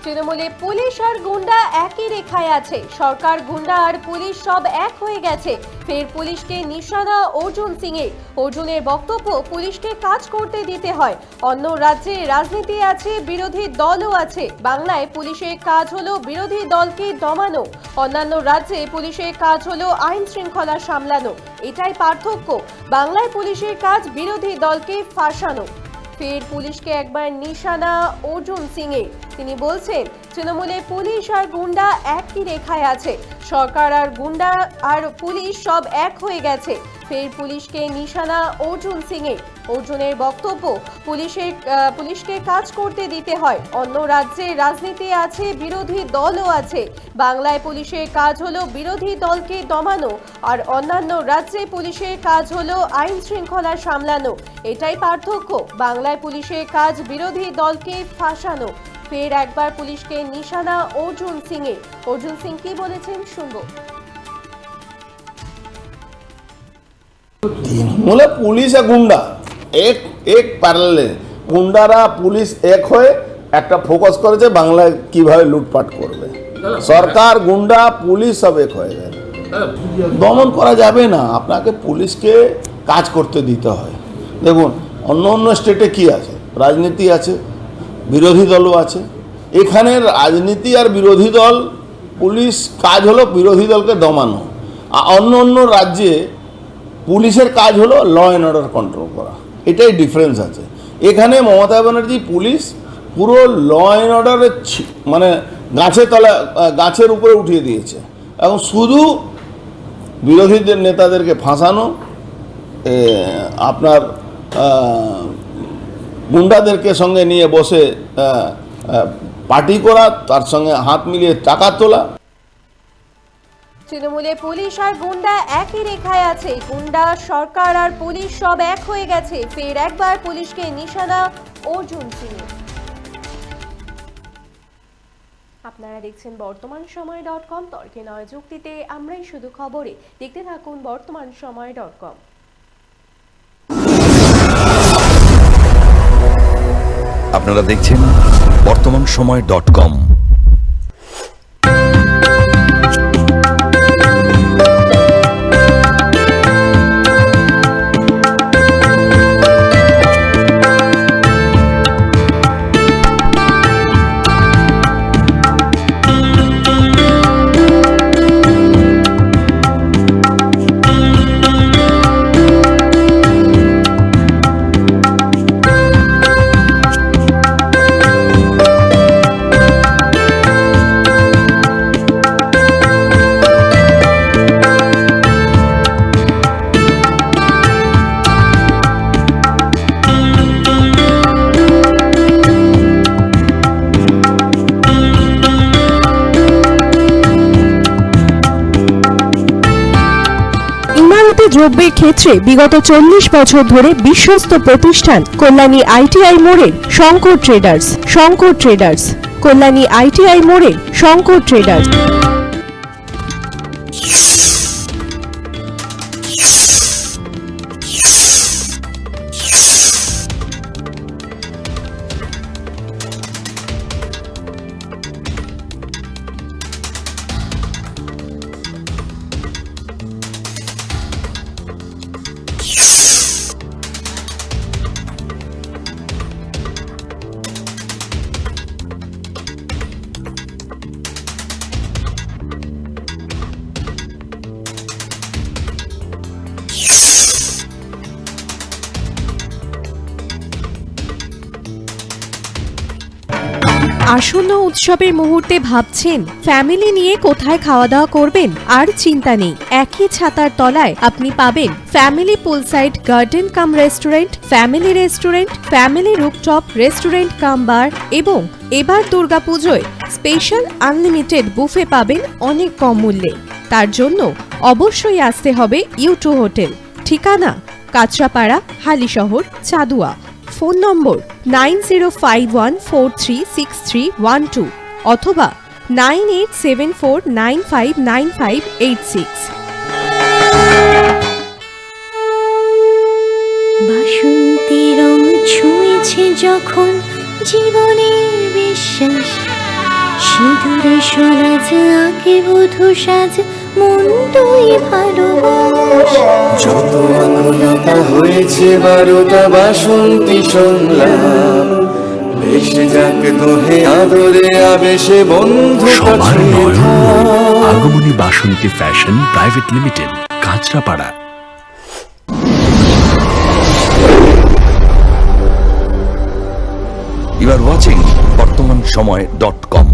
তৃণমূলে পুলিশ আর গুন্ডা একই রেখায় আছে। সরকার, গুন্ডা আর পুলিশ সব এক হয়ে গেছে। ফের পুলিশকে নিশানা অর্জুন সিং এর। অর্জুনের বক্তব্য, পুলিশকে কাজ করতে দিতে হয়। অন্য রাজ্যে রাজনীতি আছে, বিরোধী দলও আছে। বাংলায় পুলিশের কাজ হলো বিরোধী দলকে দমানো। অন্যান্য রাজ্যে পুলিশের কাজ হলো আইন শৃঙ্খলা সামলানো। এটাই পার্থক্য। বাংলায় পুলিশের কাজ বিরোধী দলকে ফাঁসানো। ফের পুলিশকে একবার নিশানা অর্জুন সিং এর। তিনি বলছেন, তৃণমূলে পুলিশ আর গুন্ডা একই রেখায় আছে। সরকার আর গুন্ডা আর পুলিশ সব এক হয়ে গেছে। ফের পুলিশকে নিশানা অর্জুন সিং এর। অর্জুনের বক্তব্য, পুলিশকে কাজ করতে দিতে হয়। অন্য রাজ্যে রাজনীতি আছে, বিরোধী দলও আছে। বাংলায় পুলিশের কাজ হলো বিরোধী দলকে দমানো, আর অন্যান্য রাজ্যে পুলিশের কাজ হলো আইন শৃঙ্খলা সামলানো। এটাই পার্থক্য। বাংলায় পুলিশের কাজ বিরোধী দলকে ফাঁসানো। ফের একবার পুলিশকে নিশানা অর্জুন সিং এর। অর্জুন সিং কি বলেছেন শুনবো। তৃণমূলে পুলিশ আর গুন্ডা এক প্যারালালে। গুন্ডারা পুলিশ এক হয়ে একটা ফোকাস করেছে বাংলায় কিভাবে লুটপাট করবে। সরকার, গুন্ডা, পুলিশ সব এক হয়ে গেল। দমন করা যাবে না, আপনাকে পুলিশকে কাজ করতে দিতে হয়। দেখুন, অন্য অন্য স্টেটে কি আছে, রাজনীতি আছে, বিরোধী দলও আছে। এখানে রাজনীতি আর বিরোধী দল, পুলিশ কাজ হলো বিরোধী দলকে দমানো। আর অন্য অন্য রাজ্যে পুলিশের কাজ হলো ল অ্যান্ড অর্ডার কন্ট্রোল করা। এটাই ডিফারেন্স আছে। এখানে মমতা ব্যানার্জি পুলিশ পুরো ল অ্যান্ড অর্ডারের মানে গাছের উপরে উঠিয়ে দিয়েছে এবং শুধু বিরোধীদের নেতাদেরকে ফাঁসানো, আপনার গুন্ডাদেরকে সঙ্গে নিয়ে বসে পার্টি করা, তার সঙ্গে হাত মিলিয়ে টাকা তোলা। তৃণমূলে পুলিশ আর গুন্ডা একই রেখায় আছে। গুন্ডা, সরকার আর পুলিশ সব এক হয়ে গেছে। ফের একবার পুলিশকে নিশানা অর্জুন সিং। আপনারা দেখছেন বর্তমানসময়.com। তর্কে নয় যুক্তিতে আমরাই শুধু খবরে। দেখতে থাকুন বর্তমানসময়.com। আপনারা দেখছেন বর্তমানসময়.com। দ্রব্যের ক্ষেত্রে বিগত 40 বছর ধরে বিশ্বস্ত প্রতিষ্ঠান কল্যাণী আইটিআই মোড়ের শঙ্কর ট্রেডার্স। কল্যাণী আইটিআই মোড়ের শঙ্কর ট্রেডার্স। আসন্ন উৎসবের মুহূর্তে ভাবছেন ফ্যামিলি নিয়ে কোথায় খাওয়া দাওয়া করবেন? আর চিন্তা নেই, একই ছাতার তলায় আপনি পাবেন family poolside garden cum restaurant, family rooftop restaurant cum bar এবং এবার দুর্গাপুজোয় স্পেশাল আনলিমিটেড বুফে পাবেন অনেক কম মূল্যে। তার জন্য অবশ্যই আসতে হবে U2 হোটেল। ঠিকানা কাঁচরাপাড়া, হালিশহর, চাদুয়া। ফোন নম্বর 9051436312 অথবা 9874959586। বাসন্তী রং ছুঁয়েছে যখন জীবনের বিশ্বাস, সিঁদুরে সোনাজ আঁকে বধূ সাজ মন তুই ভালোবাস। যত আকুলতা হয়েছে বারোটা বাসন্তী সংলাপ, ভেসে যাক দোহে আদরে আবেশে বন্ধু সবার কাছে নয়ন থাক। Agamani Basanti fashion private limited, Kanchrapara. You are watching বর্তমান সময়.com।